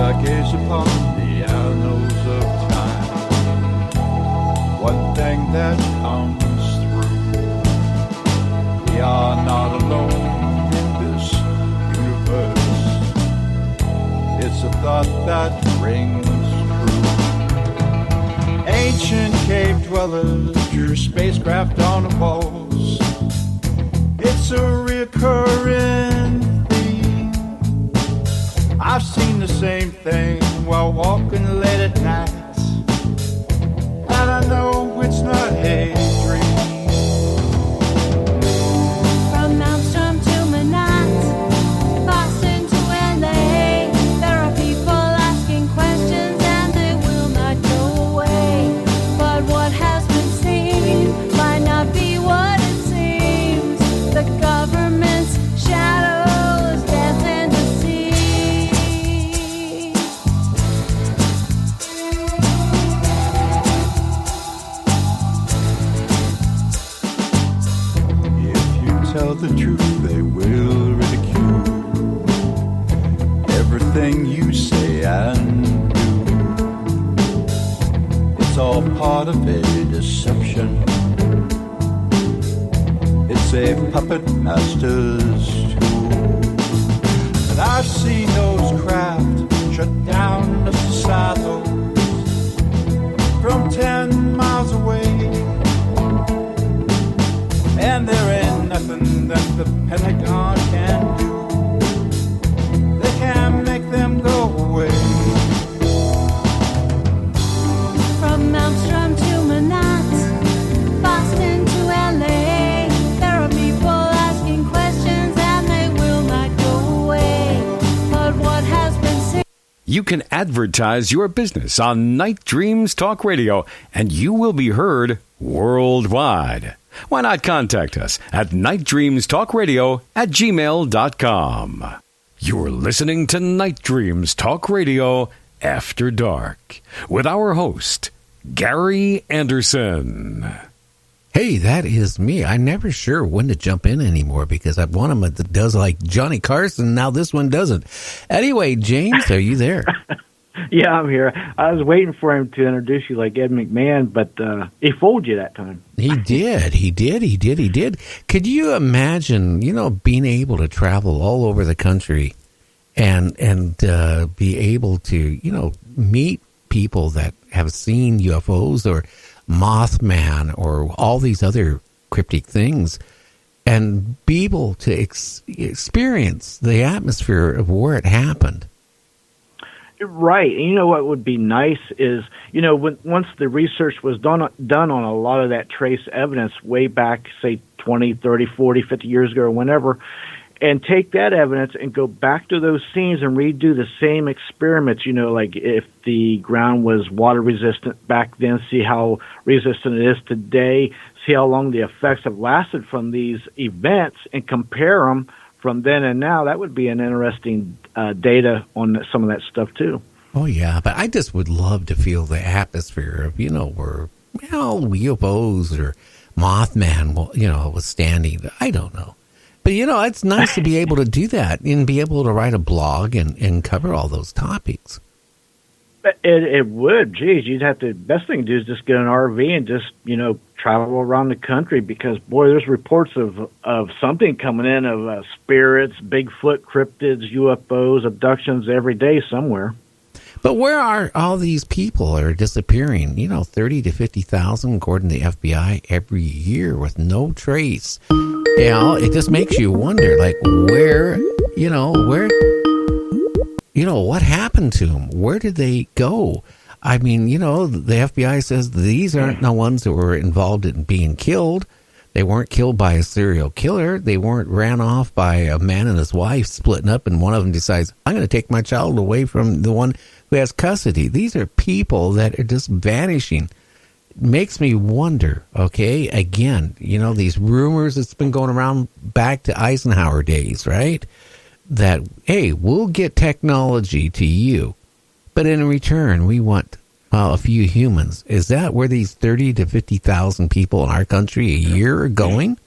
I gaze upon the annals of time, one thing that comes through: we are not alone in this universe. It's a thought that rings true. Ancient cave dwellers drew spacecraft on the walls. It's a recurring theme. I've seen the same thing while walking late at night, and I know it's not a dream. From Maelstrom to Manat, Boston to LA, there are people asking questions and they will not go away. But what has been seen might not be what it seems. The government's shadows dance in the sea. If you tell the truth, they will ridicule everything you say and do. It's all part of a deception. It's a puppet master's tool. And I've seen those craft shut down the silos from 10 miles away. And there ain't nothing that the Pentagon can do. They can't make them go away. From Maelstrom to Manat, Boston to LA, there are people asking questions and they will not go away. But what has been seen? You can advertise your business on Night Dreams Talk Radio, and you will be heard worldwide. Why not contact us at nightdreamstalkradio@gmail.com. You're listening to Night Dreams Talk Radio After Dark with our host, Gary Anderson. Hey, that is me. I'm never sure when to jump in anymore because I've one of them that does like Johnny Carson. Now this one doesn't. Anyway, James, are you there? Yeah, I'm here. I was waiting for him to introduce you like Ed McMahon, but he fooled you that time. He did. Could you imagine, being able to travel all over the country and be able to, meet people that have seen UFOs or Mothman or all these other cryptic things and be able to experience the atmosphere of where it happened? Right. And you know what would be nice is, once the research was done on a lot of that trace evidence way back, say 20, 30, 40, 50 years ago or whenever, and take that evidence and go back to those scenes and redo the same experiments, like if the ground was water resistant back then, see how resistant it is today, see how long the effects have lasted from these events and compare them from then and now. That would be an interesting data on some of that stuff too. Oh yeah, but I just would love to feel the atmosphere of where UFOs or Mothman was standing. I don't know, but it's nice to be able to do that and be able to write a blog and cover all those topics. It would. Geez, you'd have to. Best thing to do is just get an RV and just travel around the country because boy, there's reports of something coming in of spirits, Bigfoot, cryptids, UFOs, abductions every day somewhere. But where are all these people that are disappearing? 30 to 50,000 according to the FBI every year with no trace. It just makes you wonder, like where what happened to them? Where did they go? I mean, the FBI says these aren't the ones that were involved in being killed. They weren't killed by a serial killer. They weren't ran off by a man and his wife splitting up, and one of them decides, I'm going to take my child away from the one who has custody. These are people that are just vanishing. It makes me wonder, okay, again, these rumors that's been going around back to Eisenhower days, right? That, hey, we'll get technology to you, but in return, we want a few humans. Is that where these 30 to 50,000 people in our country a year are going?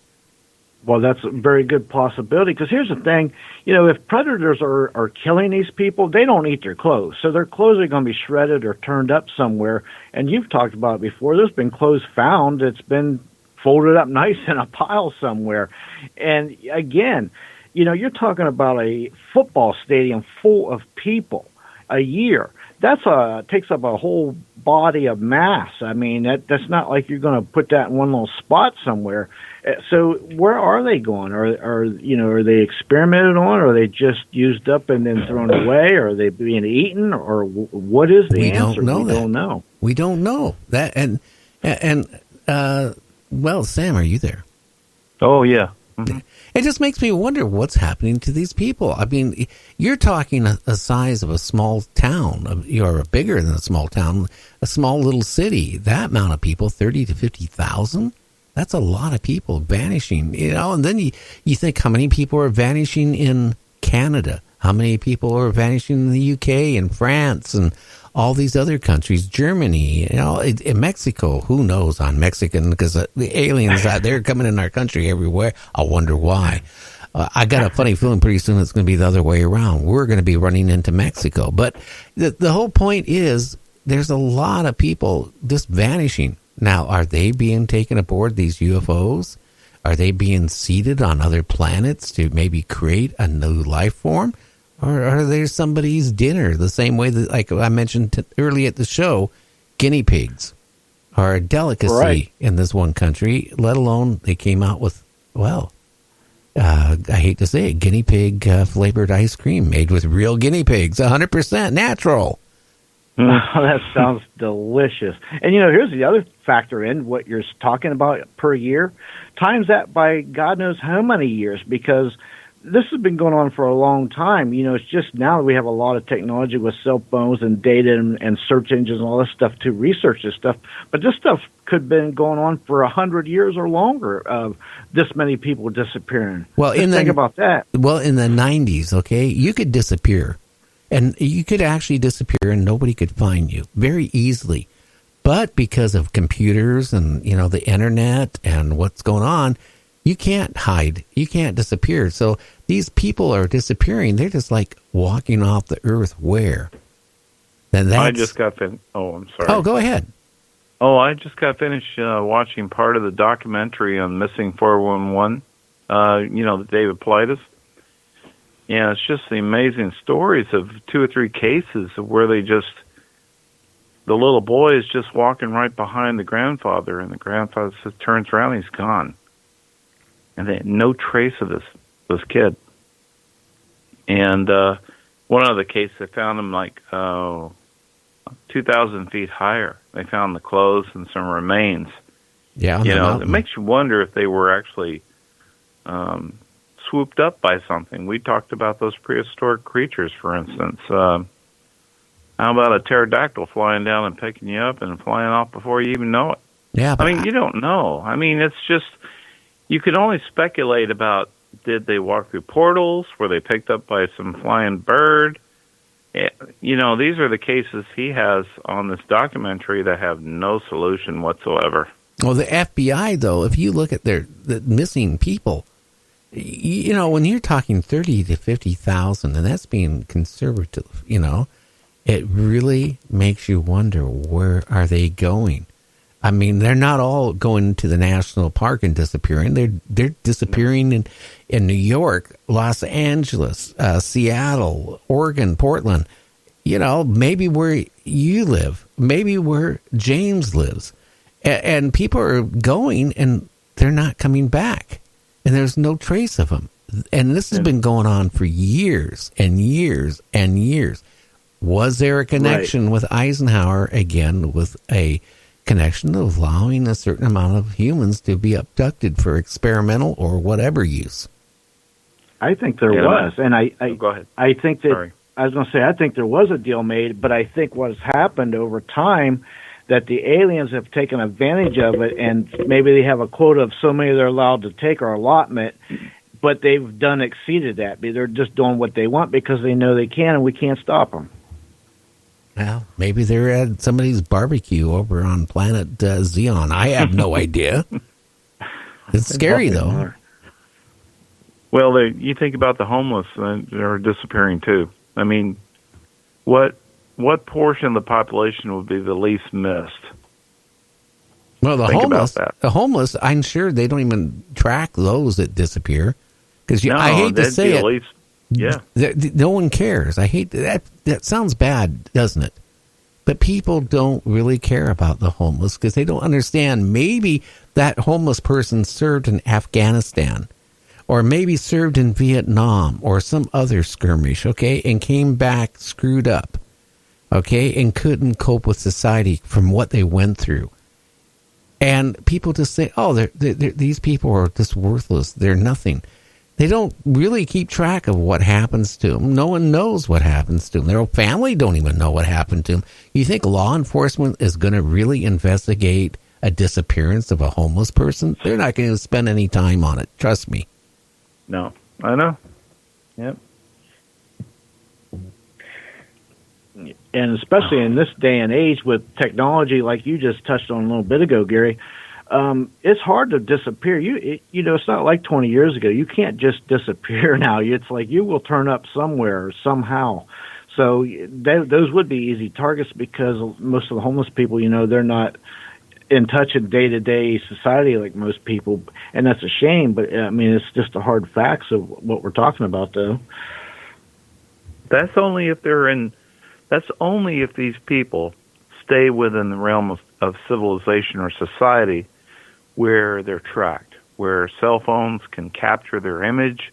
Well, that's a very good possibility, because here's the thing, if predators are killing these people, they don't eat their clothes. So their clothes are going to be shredded or turned up somewhere. And you've talked about it before. There's been clothes found that's been folded up nice in a pile somewhere. And again, you're talking about a football stadium full of people a year. Takes up a whole body of mass. I mean, that's not like you're going to put that in one little spot somewhere. So where are they going? Are they experimented on? Or are they just used up and then thrown away? Or are they being eaten? Or what is the answer? We don't know. We don't know that. Well, Sam, are you there? Oh, yeah. Mm-hmm. It just makes me wonder what's happening to these people. I mean, you're talking a size of a small town, or bigger than a small town, a small little city. That amount of people, 30 to 50,000, that's a lot of people vanishing. And then you think how many people are vanishing in Canada, how many people are vanishing in the UK and France and all these other countries, Germany, in Mexico. Who knows on Mexican, because the aliens out there coming in our country everywhere. I wonder why. I got a funny feeling pretty soon it's going to be the other way around. We're going to be running into Mexico. But the whole point is there's a lot of people just vanishing. Now, are they being taken aboard these UFOs? Are they being seeded on other planets to maybe create a new life form? Or are they somebody's dinner, the same way that, like I mentioned early at the show, guinea pigs are a delicacy in this one country, let alone they came out with, I hate to say it, guinea pig flavored ice cream made with real guinea pigs, 100% natural. That sounds delicious. And, here's the other factor in what you're talking about per year. Times that by God knows how many years, because this has been going on for a long time. It's just now that we have a lot of technology with cell phones and data and search engines and all this stuff to research this stuff. But this stuff could have been going on for 100 years or longer of this many people disappearing. Well, think about that. Well, in the 90s, okay, you could disappear. And you could actually disappear and nobody could find you very easily. But because of computers and, the internet and what's going on, you can't hide. You can't disappear. So these people are disappearing. They're just like walking off the earth. Where? I just got finished. Oh, I'm sorry. Oh, go ahead. Oh, I just got finished watching part of the documentary on Missing 411, the David Paulides. Yeah, it's just the amazing stories of 2 or 3 cases of where the little boy is just walking right behind the grandfather, and the grandfather just turns around and he's gone. And they had no trace of this kid. And one other case, they found him 2,000 feet higher. They found the clothes and some remains. Yeah, it makes you wonder if they were actually swooped up by something. We talked about those prehistoric creatures, for instance. How about a pterodactyl flying down and picking you up and flying off before you even know it? Yeah, you don't know. It's just, you can only speculate about, did they walk through portals? Were they picked up by some flying bird? These are the cases he has on this documentary that have no solution whatsoever. Well, the FBI, though, if you look at the missing people, when you're talking 30 to 50,000, and that's being conservative, it really makes you wonder, where are they going? I mean, they're not all going to the national park and disappearing. They're disappearing in New York, Los Angeles, Seattle, Oregon, Portland. Maybe where you live, maybe where James lives. And people are going and they're not coming back. And there's no trace of them. And this has been going on for years and years and years. Was there a connection with Eisenhower, again, with a connection of allowing a certain amount of humans to be abducted for experimental or whatever use? I think there was. And go ahead. I think that, Sorry. I was going to say, I think there was a deal made, but I think what's happened over time, that the aliens have taken advantage of it, and maybe they have a quota of so many they're allowed to take, or allotment, but they've exceeded that. They're just doing what they want because they know they can, and we can't stop them. Well, maybe they're at somebody's barbecue over on planet Xeon. I have no idea. It's scary, though. Well, you think about the homeless; they're disappearing too. I mean, what portion of the population would be the least missed? Well, Think about that. the homeless, I'm sure they don't even track those that disappear. Because No, I hate to that'd say be it, the least. Yeah. no one cares. I hate that. That sounds bad, doesn't it? But people don't really care about the homeless because they don't understand. Maybe that homeless person served in Afghanistan, or maybe served in Vietnam or some other skirmish, okay, and came back screwed up, okay, and couldn't cope with society from what they went through. And people just say, oh, these people are just worthless. They're nothing. They don't really keep track of what happens to them. No one knows what happens to them. Their family don't even know what happened to them. You think law enforcement is going to really investigate a disappearance of a homeless person? They're not going to spend any time on it. Trust me. No, I know. Yep. And especially in this day and age with technology, like you just touched on a little bit ago, Gary, it's hard to disappear. You know, it's not like 20 years ago. You can't just disappear now. It's like you will turn up somewhere or somehow. So those would be easy targets because most of the homeless people, you know, they're not in touch in day-to-day society like most people, and that's a shame. But I mean, it's just the hard facts of what we're talking about, though. That's only if these people stay within the realm of civilization or society where they're tracked, where cell phones can capture their image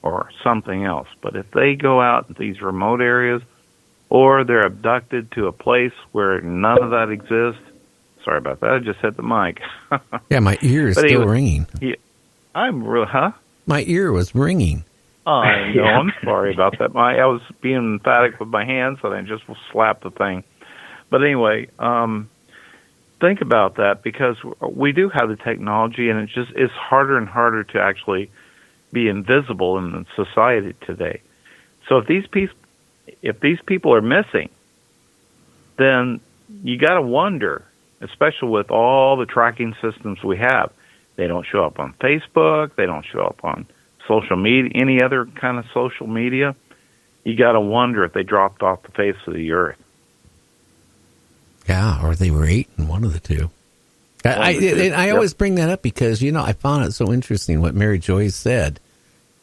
or something else. But if they go out in these remote areas or they're abducted to a place where none of that exists, sorry about that, I just hit the mic. Yeah, my ear is still ringing. Yeah, I'm real, huh? My ear was ringing. I know. I'm sorry about that. I was being emphatic with my hands, and I just slapped the thing. But anyway, think about that because we do have the technology, and it's harder and harder to actually be invisible in society today. So if these people are missing, then you got to wonder, especially with all the tracking systems we have. They don't show up on Facebook. They don't show up on social media, any other kind of social media. You got to wonder if they dropped off the face of the earth. Yeah, or they were eaten, one of the two. I always bring that up because, you know, I found it so interesting what Mary Joyce said,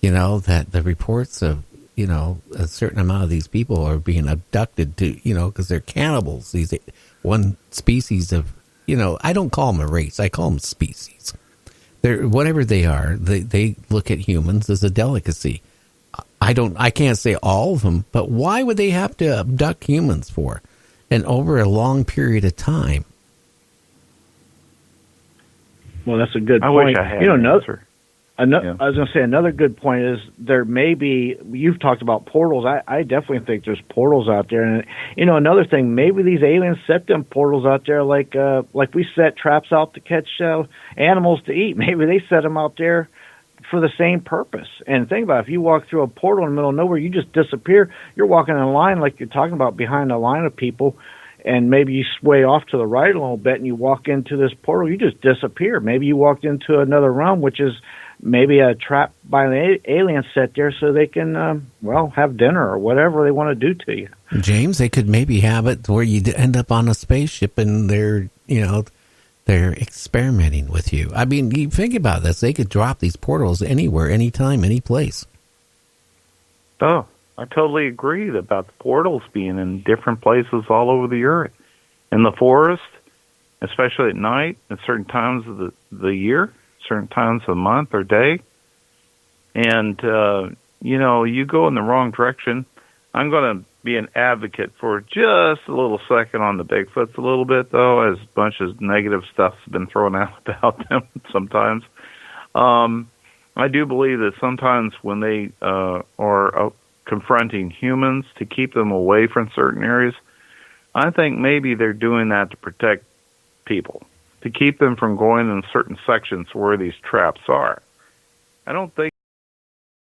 you know, that the reports of, you know, a certain amount of these people are being abducted to, you know, because they're cannibals. These one species of, you know, I don't call them a race. I call them species. They're whatever they are. They look at humans as a delicacy. I can't say all of them, but why would they have to abduct humans for? And over a long period of time. Well, that's a good I point. wish I had an an answer. I was going to say another good point is there may be. You've talked about portals. I definitely think there's portals out there, and you know another thing. Maybe these aliens set them portals out there, like we set traps out to catch animals to eat. Maybe they set them out there for the same purpose. And think about it, if you walk through a portal in the middle of nowhere, you just disappear. You're walking in a line like you're talking about behind a line of people, and maybe you sway off to the right a little bit and you walk into this portal, you just disappear. Maybe you walked into another realm, which is maybe a trap by an alien set there so they can, have dinner or whatever they want to do to you. James, they could maybe have it where you end up on a spaceship and they're experimenting with you. I mean, you think about this. They could drop these portals anywhere, anytime, any place. Oh, I totally agree about the portals being in different places all over the earth. In the forest, especially at night, at certain times of the year, certain times of the month or day. And, you go in the wrong direction. I'm going to be an advocate for just a little second on the Bigfoots a little bit, though, as a bunch of negative stuff's been thrown out about them sometimes. I do believe that sometimes when they are confronting humans to keep them away from certain areas, I think maybe they're doing that to protect people, to keep them from going in certain sections where these traps are. I don't think